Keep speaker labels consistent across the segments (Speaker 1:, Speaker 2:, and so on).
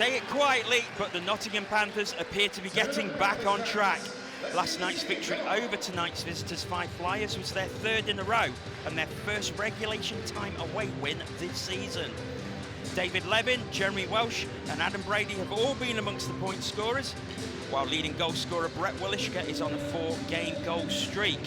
Speaker 1: say it quietly, but the Nottingham Panthers appear to be getting back on track. Last night's victory over tonight's visitors, Fife Flyers, was their third in a row and their first regulation time away win this season. David Levin, Jeremy Welsh and Adam Brady have all been amongst the point scorers, while leading goal scorer Brett Willishka is on a 4-game goal streak.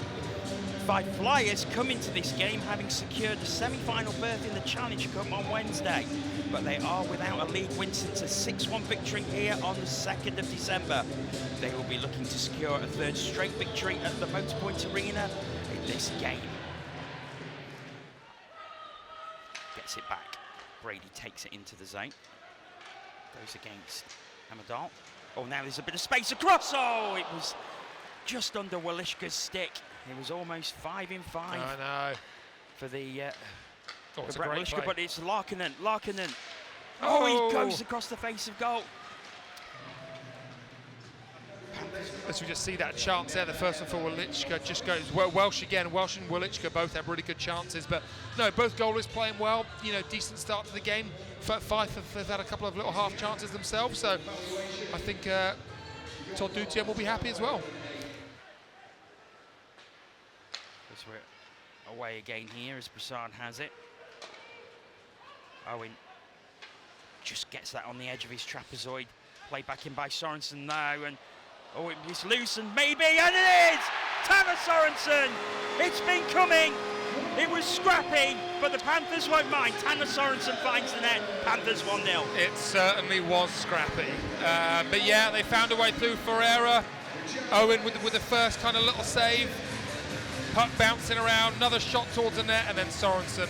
Speaker 1: Fife Flyers come into this game having secured the semi-final berth in the Challenge Cup on Wednesday, but they are without a league win since a 6-1 victory here on the 2nd of December. They will be looking to secure a third straight victory at the Motorpoint Arena in this game. Gets it back. Brady takes it into the zone. Goes against Amadal. Oh, now there's a bit of space across. Oh, it was just under Willishka's stick. It was almost 5 in 5.
Speaker 2: I know.
Speaker 1: For the
Speaker 2: it's
Speaker 1: Brett
Speaker 2: a great
Speaker 1: Willishka,
Speaker 2: play.
Speaker 1: but it's Larkinen. Oh, he goes across the face of goal.
Speaker 2: As we just see that chance there, the first one for Willishka just goes well. Welsh again. Welsh and Willishka both have really good chances, but no, both goalies playing well. You know, decent start to the game. Fife have had a couple of little half chances themselves, so I think Todd Dutiaume will be happy as well.
Speaker 1: As we're away again here, as Broussard has it. Owen just gets that on the edge of his trapezoid. Played back in by Sorensen now, and oh, it's loose, and maybe, and it is! Tanner Sorensen! It's been coming! It was scrappy, but the Panthers won't mind. Tanner Sorensen finds the net, Panthers 1-0.
Speaker 2: It certainly was scrappy. But yeah, they found a way through. Ferreira, Owen with the first kind of little save. Puck bouncing around, another shot towards the net, and then Sorensen,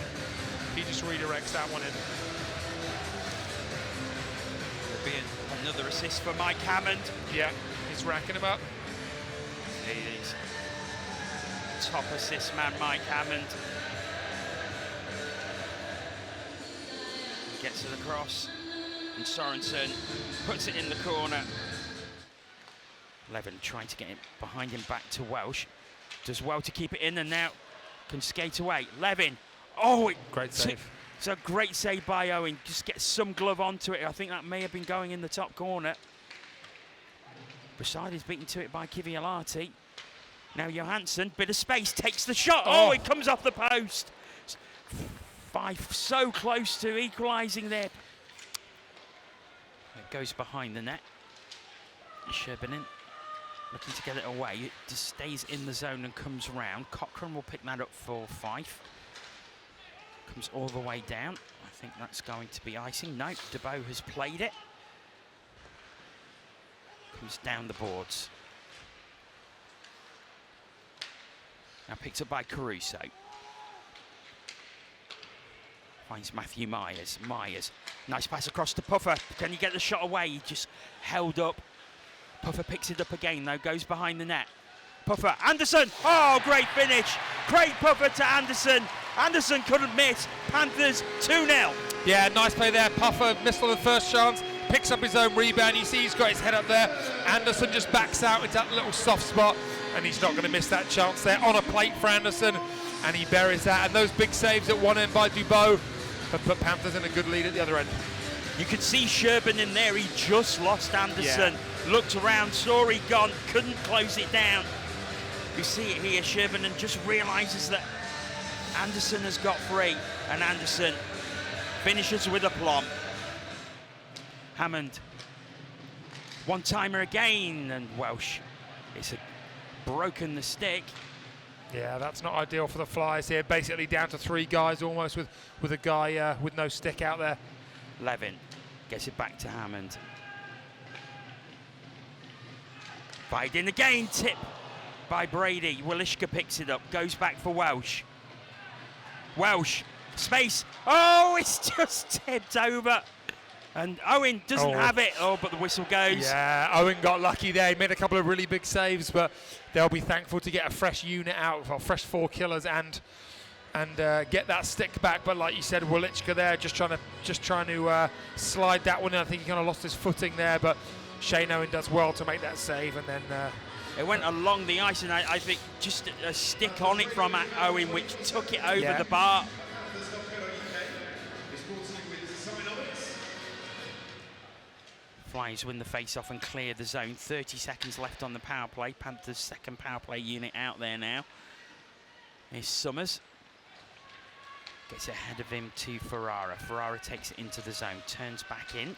Speaker 2: he just redirects that one in.
Speaker 1: There'll be another assist for Mike Hammond.
Speaker 2: Yeah, he's racking him up.
Speaker 1: He's top assist man, Mike Hammond. Gets it across, and Sorensen puts it in the corner. Levin trying to get it behind him back to Welsh. Does well to keep it in, and now can skate away. Levin, oh,
Speaker 2: great save.
Speaker 1: It's a great save by Owen. Just gets some glove onto it. I think that may have been going in the top corner. Broussard is beaten to it by Kivialati. Now Johansson, bit of space, takes the shot. Oh, it comes off the post. Fife so close to equalising there. It goes behind the net. Sherbinin looking to get it away. It just stays in the zone and comes round. Cochrane will pick that up for Fife. Comes all the way down. I think that's going to be icing. No, Dubeau has played it. Comes down the boards. Now picked up by Caruso. Finds Matthew Myers. Nice pass across to Puffer. Can he get the shot away? He just held up. Puffer picks it up again, though, goes behind the net. Puffer, Anderson, oh, great finish. Great Puffer to Anderson. Anderson couldn't miss. Panthers 2-0.
Speaker 2: Yeah, nice play there. Puffer missed on the first chance, picks up his own rebound. You see he's got his head up there. Anderson just backs out into that little soft spot, and he's not going to miss that chance there. On a plate for Anderson, and he buries that. And those big saves at one end by Dubeau have put Panthers in a good lead at the other end.
Speaker 1: You could see Sherbin in there. He just lost Anderson. Yeah. Looked around, saw he gone, couldn't close it down. You see it here, Sherbin, and just realises that Anderson has got free, and Anderson finishes with aplomb. Hammond, one-timer again, and Welsh. It's broken the stick.
Speaker 2: Yeah, that's not ideal for the Flyers here. Basically down to 3 guys almost with a guy with no stick out there.
Speaker 1: Levin gets it back to Hammond. Biden again, tip by Brady. Willishka picks it up, goes back for Welsh. Welsh, space. Oh, it's just tipped over. And Owen doesn't have it. Oh, but the whistle goes.
Speaker 2: Yeah, Owen got lucky there. He made a couple of really big saves, but they'll be thankful to get a fresh unit out, well, fresh 4 killers and get that stick back. But like you said, Willishka there just trying to slide that one in. I think he kind of lost his footing there, but Shane Owen does well to make that save, and then
Speaker 1: it went along the ice, and I think just a stick on it from Owen, which took it over the bar. Flyers win the face-off and clear the zone. 30 seconds left on the power play. Panthers' second power play unit out there now. Here's Summers. Gets ahead of him to Ferrara. Ferrara takes it into the zone, turns back in.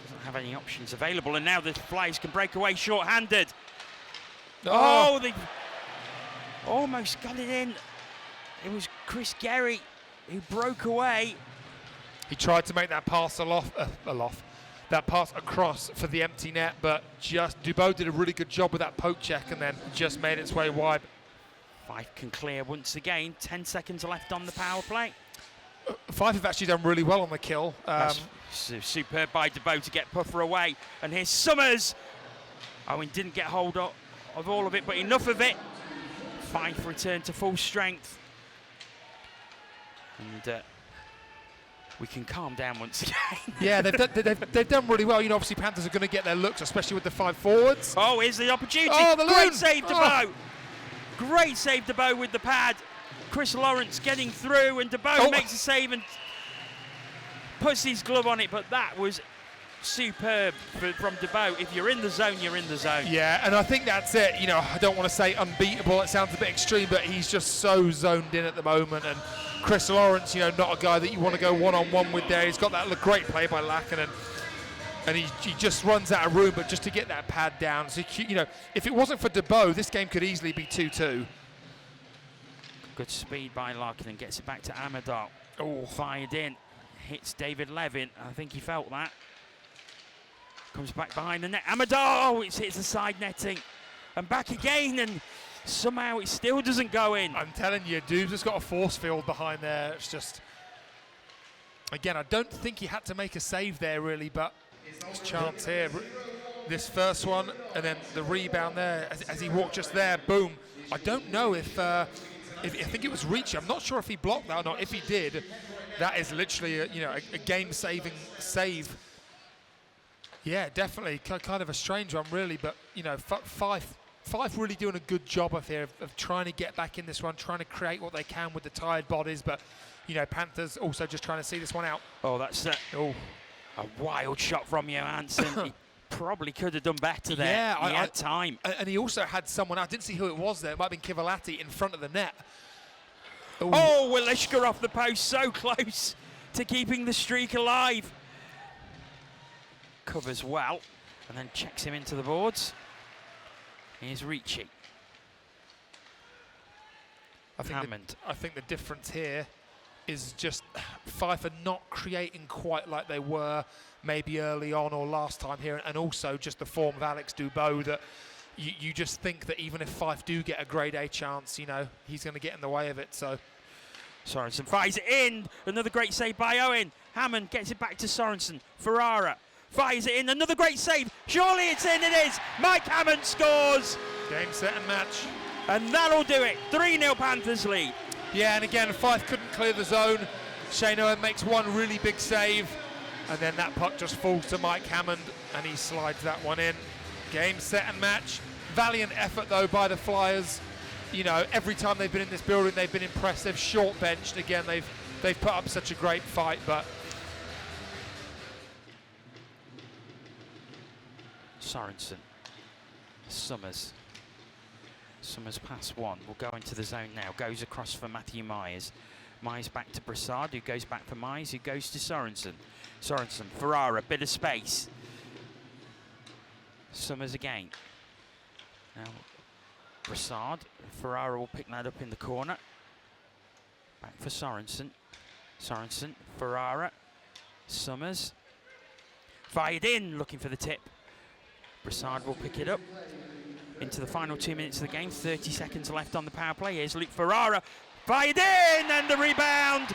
Speaker 1: Doesn't have any options available, and now the Flyers can break away short-handed. Oh, they almost got it in. It was Chris Gerry who broke away.
Speaker 2: He tried to make that pass that pass across for the empty net, but just Dubeau did a really good job with that poke check and then just made its way wide.
Speaker 1: Fife can clear once again. 10 seconds left on the power play.
Speaker 2: Fife have actually done really well on the kill.
Speaker 1: Superb by Dubeau to get Puffer away. And here's Summers. Oh, he didn't get hold of all of it, but enough of it. Fife returned to full strength. And we can calm down once again.
Speaker 2: Yeah, they've done really well. You know, obviously Panthers are going to get their looks, especially with the 5 forwards.
Speaker 1: Oh, here's the opportunity.
Speaker 2: Oh, the
Speaker 1: Great
Speaker 2: loon.
Speaker 1: save, Dubeau. Great save, Dubeau with the pad. Chris Lawrence getting through, and Dubeau makes a save and puts his glove on it, but that was superb from Dubeau. If you're in the zone, you're in the zone.
Speaker 2: Yeah, and I think that's it. You know, I don't want to say unbeatable. It sounds a bit extreme, but he's just so zoned in at the moment. And Chris Lawrence, you know, not a guy that you want to go one-on-one with there. He's got that great play by Lackinen. And he just runs out of room, but just to get that pad down. So, you know, if it wasn't for Dubeau, this game could easily be 2-2.
Speaker 1: Good speed by Larkin, gets it back to Amador. Oh, fired in. Hits David Levin. I think he felt that. Comes back behind the net. Amador! Oh, it hits the side netting. And back again, and somehow it still doesn't go in.
Speaker 2: I'm telling you, Dube's just got a force field behind there. It's just... Again, I don't think he had to make a save there, really, but... His chance here, this first one, and then the rebound there as he walked just there, boom. I don't know if I think it was reaching. I'm not sure if he blocked that or not. If he did, that is literally a game-saving save. Yeah, definitely kind of a strange one, really. But you know, Fife really doing a good job of here of trying to get back in this one, trying to create what they can with the tired bodies. But you know, Panthers also just trying to see this one out.
Speaker 1: Oh, that's a wild shot from Johansson. He probably could have done better there.
Speaker 2: Yeah,
Speaker 1: he had time.
Speaker 2: And he also had someone, I didn't see who it was there, it might have been Kivalati in front of the net. Ooh.
Speaker 1: Oh, Welishka off the post, so close to keeping the streak alive. Covers well, and then checks him into the boards. Here's Ricci. Hammond.
Speaker 2: I think the difference here is just Fife are not creating quite like they were maybe early on or last time here, and also just the form of Alex Dubeau that you just think that even if Fife do get a grade A chance, you know, he's going to get in the way of it. So
Speaker 1: Sorensen fires it in. Another great save by Owen. Hammond gets it back to Sorensen. Ferrara fires it in. Another great save. Surely it's in. It is. Mike Hammond scores.
Speaker 2: Game, set and match.
Speaker 1: And that'll do it. 3-0 Panthers lead.
Speaker 2: Yeah, and again, Fife couldn't clear the zone. Shane Owen makes one really big save, and then that puck just falls to Mike Hammond, and he slides that one in. Game, set and match. Valiant effort, though, by the Flyers. You know, every time they've been in this building, they've been impressive. Short benched. Again, they've put up such a great fight, but...
Speaker 1: Sorensen. Summers. Summers pass one. Will go into the zone now. Goes across for Matthew Myers. Myers back to Brassard, who goes back for Myers, who goes to Sorensen. Sorensen, Ferrara, bit of space. Summers again. Now, Brassard. Ferrara will pick that up in the corner. Back for Sorensen. Sorensen, Ferrara. Summers. Fired in, looking for the tip. Brassard will pick it up. Into the final 2 minutes of the game, 30 seconds left on the power play. Here's Luke Ferrara, fired in, and the rebound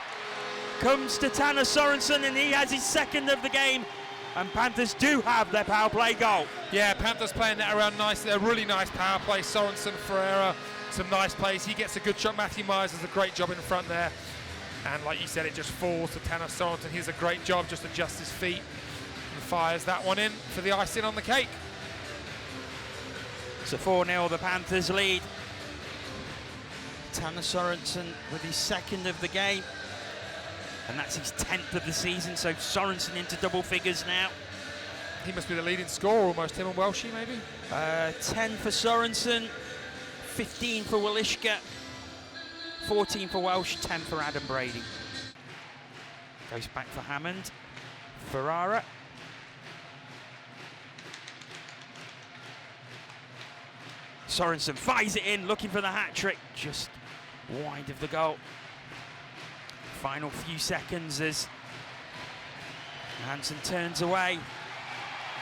Speaker 1: comes to Tanner Sorensen, and he has his second of the game. And Panthers do have their power play goal.
Speaker 2: Yeah, Panthers playing that around nicely. A really nice power play. Sorensen, Ferreira, some nice plays. He gets a good shot. Matthew Myers does a great job in front there. And like you said, it just falls to Tanner Sorensen. He does a great job, just adjusts his feet and fires that one in for the icing on the cake.
Speaker 1: So 4-0, the Panthers lead. Tanner Sorensen with his second of the game. And that's his 10th of the season, so Sorensen into double figures now.
Speaker 2: he must be the leading scorer almost, him and Welshie maybe?
Speaker 1: 10 for Sorensen, 15 for Walishka, 14 for Welsh, 10 for Adam Brady. Goes back for Hammond, Ferrara. Sorensen fires it in, looking for the hat-trick, just wide of the goal. Final few seconds as Hansen turns away.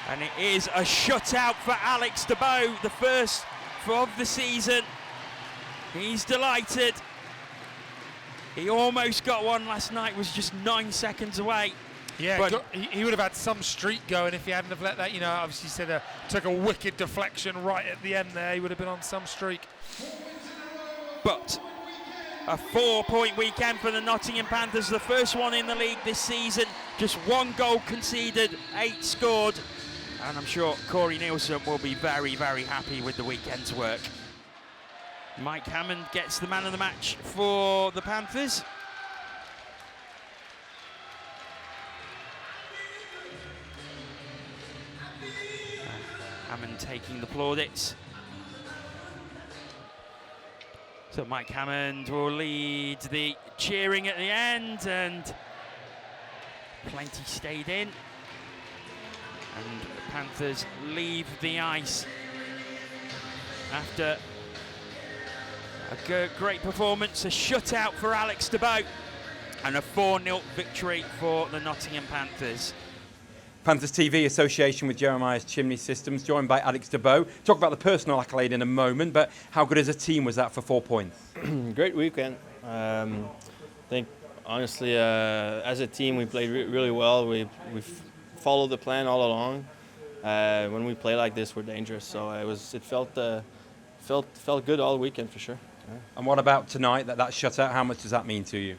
Speaker 1: And it is a shutout for Alex Dubeau, the first of the season. He's delighted. He almost got one last night, was just 9 seconds away.
Speaker 2: Yeah,
Speaker 1: but
Speaker 2: he would have had some streak going if he hadn't have let that, obviously said took a wicked deflection right at the end there. He would have been on some streak.
Speaker 1: But a 4-point weekend for the Nottingham Panthers, the first one in the league this season. Just 1 goal conceded, 8 scored. And I'm sure Corey Neilson will be very, very happy with the weekend's work. Mike Hammond gets the man of the match for the Panthers. Hammond taking the plaudits. So Mike Hammond will lead the cheering at the end, and plenty stayed in. And the Panthers leave the ice after a great performance, a shutout for Alex Dubeau, and a 4-0 victory for the Nottingham Panthers.
Speaker 3: Panthers TV association with Jeremiah's Chimney Systems, joined by Alex Dubeau. Talk about the personal accolade in a moment, but how good as a team was that for 4 points?
Speaker 4: Great weekend. I think, honestly, as a team, we played really well. We've followed the plan all along. When we play like this, we're dangerous. So it felt good all weekend for sure. Yeah.
Speaker 3: And what about tonight, that shutout? How much does that mean to you?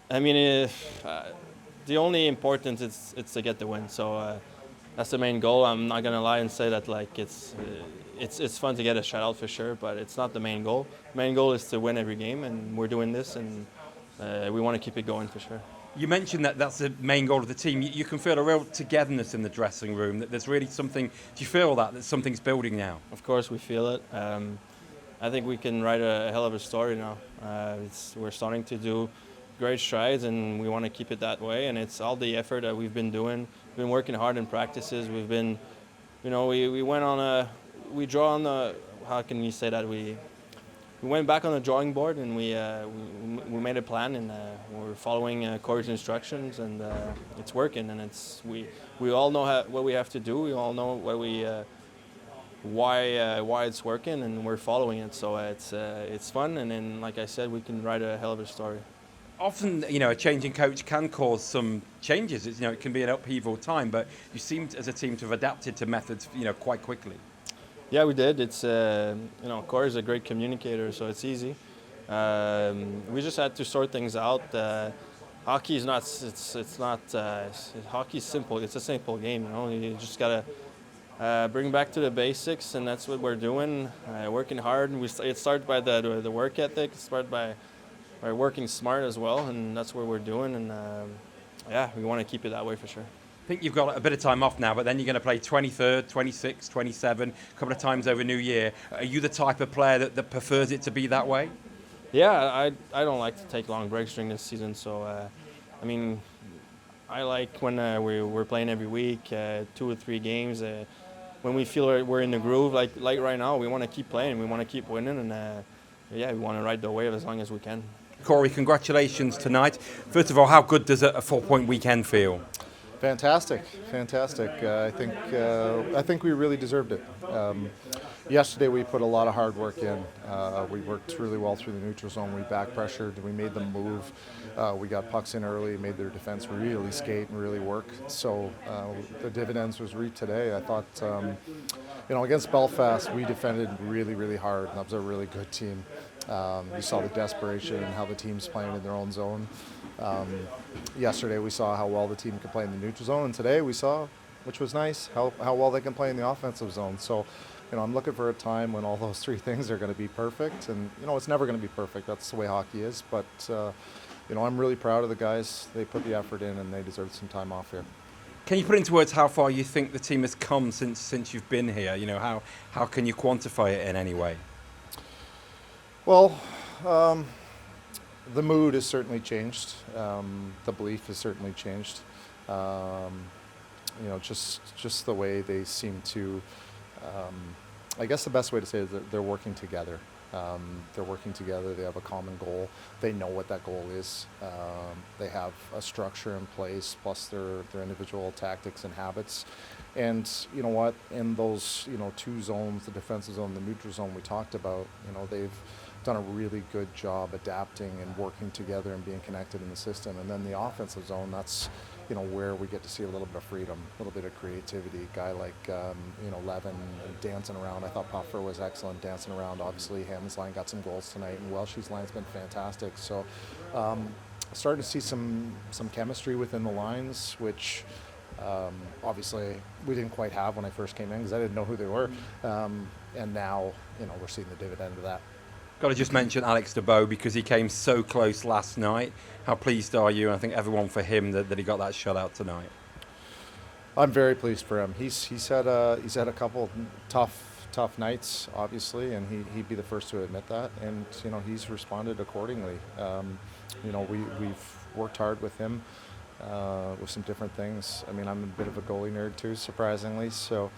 Speaker 4: I mean, the only importance is to get the win. So that's the main goal. I'm not gonna lie and say that it's fun to get a shutout for sure, but it's not the main goal. The main goal is to win every game, and we're doing this, and we want to keep it going for sure.
Speaker 3: You mentioned that that's the main goal of the team. You can feel a real togetherness in the dressing room, that there's really something. Do you feel that something's building now?
Speaker 4: Of course, we feel it. I think we can write a hell of a story now. We're starting to do great strides, and we want to keep it that way. And it's all the effort that we've been doing. We've been working hard in practices. We've been, we went on we draw on the. How can you say that we went back on the drawing board, and we made a plan, and we're following Corey's instructions, and it's working. And we all know what we have to do. We all know why it's working, and we're following it. So it's fun, and then, like I said, we can write a hell of a story.
Speaker 3: Often, a changing coach can cause some changes. It can be an upheaval time, but you seem as a team to have adapted to methods, quite quickly.
Speaker 4: Yeah, we did. It's Corey's a great communicator, so it's easy. We just had to sort things out. Hockey is not. Hockey's simple. It's a simple game. You just gotta bring back to the basics, and that's what we're doing. Working hard. It starts by the work ethic. It starts by working smart as well, and that's what we're doing. And we want to keep it that way for sure.
Speaker 3: I think you've got a bit of time off now, but then you're going to play 23rd, 26th, 27, a couple of times over New Year. Are you the type of player that prefers it to be that way?
Speaker 4: Yeah, I don't like to take long breaks during this season, so I like when we're playing every week, 2 or 3 games. When we feel we're in the groove, like right now, we want to keep playing, we want to keep winning, and we want to ride the wave as long as we can.
Speaker 3: Corey, congratulations tonight. First of all, how good does a 4-point weekend feel?
Speaker 5: Fantastic. I think we really deserved it. Yesterday we put a lot of hard work in. We worked really well through the neutral zone. We back pressured. We made them move. We got pucks in early, made their defense really skate and really work. So the dividends was reaped today. I thought, against Belfast we defended really, really hard. That was a really good team. You saw the desperation and how the team's playing in their own zone. Yesterday we saw how well the team could play in the neutral zone, and today we saw, which was nice, how well they can play in the offensive zone. So, I'm looking for a time when all those 3 things are going to be perfect, and it's never going to be perfect. That's the way hockey is. But I'm really proud of the guys. They put the effort in, and they deserve some time off here.
Speaker 3: Can you put into words how far you think the team has come since you've been here? You know, how can you quantify it in any way?
Speaker 5: Well, the mood has certainly changed. The belief has certainly changed. Just the way they seem to. I guess the best way to say it is that they're working together. They're working together. They have a common goal. They know what that goal is. They have a structure in place, plus their individual tactics and habits. And you know what? In those two zones, the defensive zone, the neutral zone we talked about, they've done a really good job adapting and working together and being connected in the system. And then the offensive zone, that's where we get to see a little bit of freedom, a little bit of creativity. A guy like Levin dancing around. I thought Puffer was excellent dancing around. Obviously, Hammond's line got some goals tonight, and Welsh's line's been fantastic. So, starting to see some chemistry within the lines, which obviously we didn't quite have when I first came in because I didn't know who they were. And now, we're seeing the dividend of that.
Speaker 3: Got to just mention Alex Dubeau because he came so close last night. How pleased are you? And I think everyone for him that he got that shutout tonight.
Speaker 5: I'm very pleased for him. He's had a couple tough nights, obviously, and he'd be the first to admit that. And he's responded accordingly. We've worked hard with him with some different things. I mean, I'm a bit of a goalie nerd too, surprisingly. So.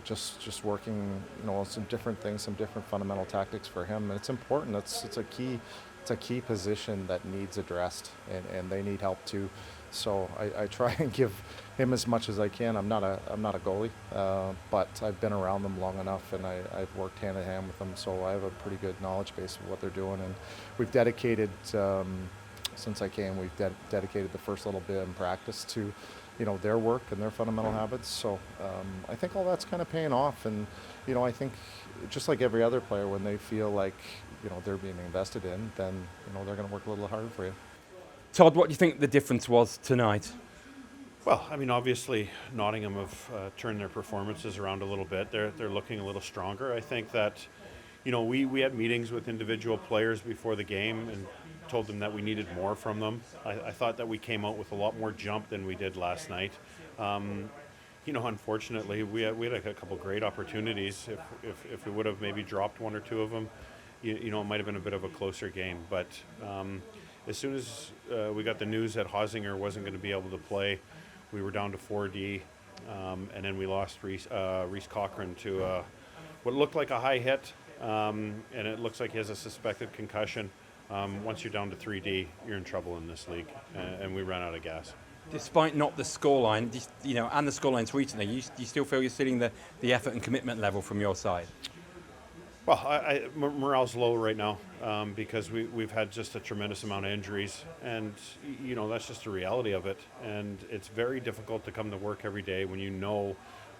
Speaker 5: Just working, some different things, some different fundamental tactics for him, and it's important. It's a key position that needs addressed, and they need help too. So I try and give him as much as I can. I'm not a goalie, but I've been around them long enough, and I've worked hand in hand with them, so I have a pretty good knowledge base of what they're doing. And we've dedicated, since I came, we've dedicated the first little bit in practice to their work and their fundamental habits. So I think all that's kind of paying off. And, I think just like every other player, when they feel like, they're being invested in, then, they're going to work a little harder for you.
Speaker 3: Todd, what do you think the difference was tonight?
Speaker 6: Well, I mean, obviously Nottingham have turned their performances around a little bit. They're looking a little stronger. I think that, we had meetings with individual players before the game and told them that we needed more from them. I thought that we came out with a lot more jump than we did last night. Unfortunately, we had a couple great opportunities. If we would have maybe dropped one or two of them, it might have been a bit of a closer game. But as soon as we got the news that Hosinger wasn't going to be able to play, we were down to 4D, and then we lost Reese Cochran to what looked like a high hit, and it looks like he has a suspected concussion. Once you're down to 3D, you're in trouble in this league, and we ran out of gas.
Speaker 3: Despite not the scoreline, and the scorelines recently, you still feel you're seeing the effort and commitment level from your side?
Speaker 6: Well, morale's low right now because we've had just a tremendous amount of injuries, and that's just the reality of it. And it's very difficult to come to work every day when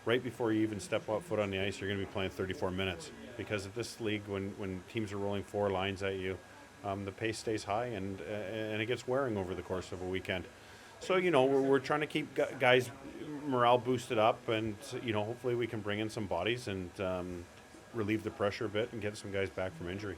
Speaker 6: right before you even step foot on the ice, you're going to be playing 34 minutes. Because at this league, when teams are rolling 4 lines at you, the pace stays high, and it gets wearing over the course of a weekend. So, we're trying to keep guys' morale boosted up, and, hopefully we can bring in some bodies and relieve the pressure a bit and get some guys back from injury.